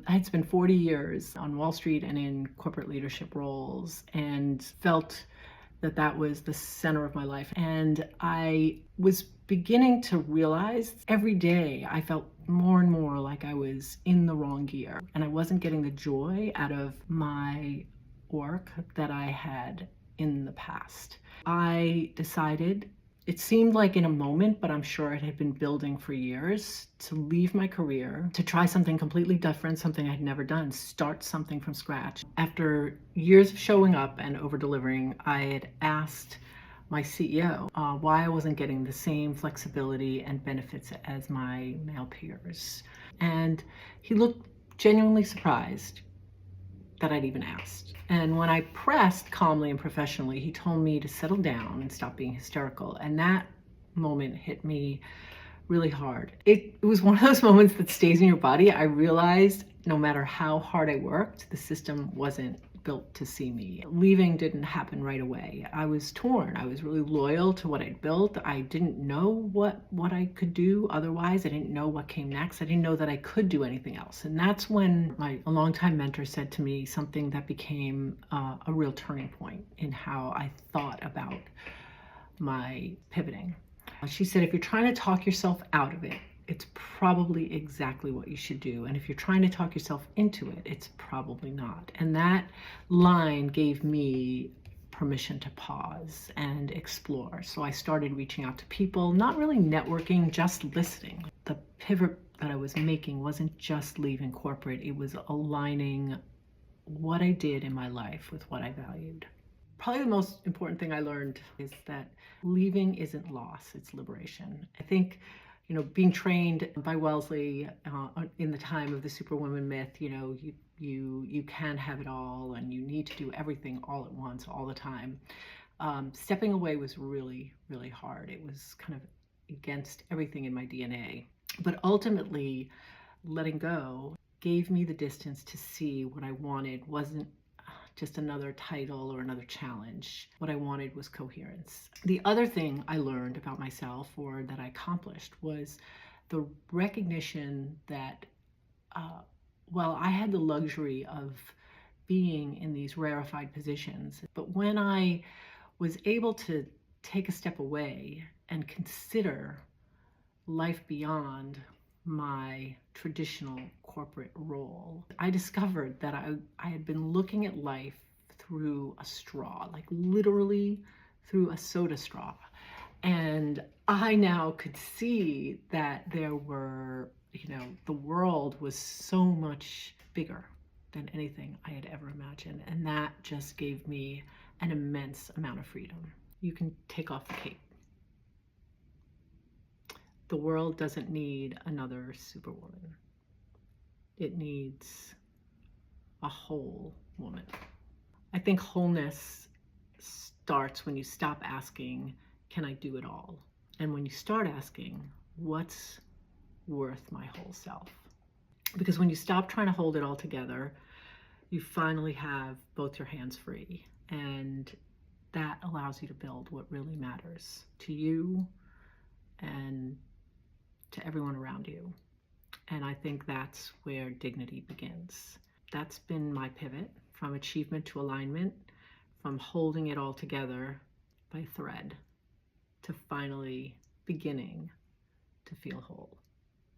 I had spent 40 years on Wall Street and in corporate leadership roles and felt that that was the center of my life. And I was beginning to realize every day I felt more and more like I was in the wrong gear and I wasn't getting the joy out of my work that I had in the past. I decided, it seemed like in a moment, but I'm sure it had been building for years, to leave my career, to try something completely different, something I'd never done, start something from scratch. After years of showing up and over-delivering, I had asked my CEO why I wasn't getting the same flexibility and benefits as my male peers. And he looked genuinely surprised that I'd even asked. And when I pressed calmly and professionally, he told me to settle down and stop being hysterical. And that moment hit me really hard. It was one of those moments that stays in your body. I realized no matter how hard I worked, the system wasn't built to see me. Leaving didn't happen right away. I was torn. I was really loyal to what I'd built. I didn't know what I could do otherwise. I didn't know what came next. I didn't know that I could do anything else. And that's when a longtime mentor said to me something that became a real turning point in how I thought about my pivoting. She said, if you're trying to talk yourself out of it, it's probably exactly what you should do. And if you're trying to talk yourself into it, it's probably not. And that line gave me permission to pause and explore. So I started reaching out to people, not really networking, just listening. The pivot that I was making wasn't just leaving corporate, it was aligning what I did in my life with what I valued. Probably the most important thing I learned is that leaving isn't loss, it's liberation. I think, being trained by Wellesley in the time of the Superwoman myth, you can have it all and you need to do everything all at once, all the time. Stepping away was really, really hard. It was kind of against everything in my DNA. But ultimately, letting go gave me the distance to see what I wanted wasn't just another title or another challenge. What I wanted was coherence. The other thing I learned about myself, or that I accomplished, was the recognition that while I had the luxury of being in these rarefied positions, but when I was able to take a step away and consider life beyond my traditional corporate role, I discovered that I had been looking at life through a straw, like literally through a soda straw. And I now could see that there were, the world was so much bigger than anything I had ever imagined. And that just gave me an immense amount of freedom. You can take off the cape. The world doesn't need another Superwoman. It needs a whole woman. I think wholeness starts when you stop asking, can I do it all? And when you start asking, what's worth my whole self? Because when you stop trying to hold it all together, you finally have both your hands free. And that allows you to build what really matters to you and to everyone around you. And I think that's where dignity begins. That's been my pivot, from achievement to alignment, from holding it all together by thread to finally beginning to feel whole.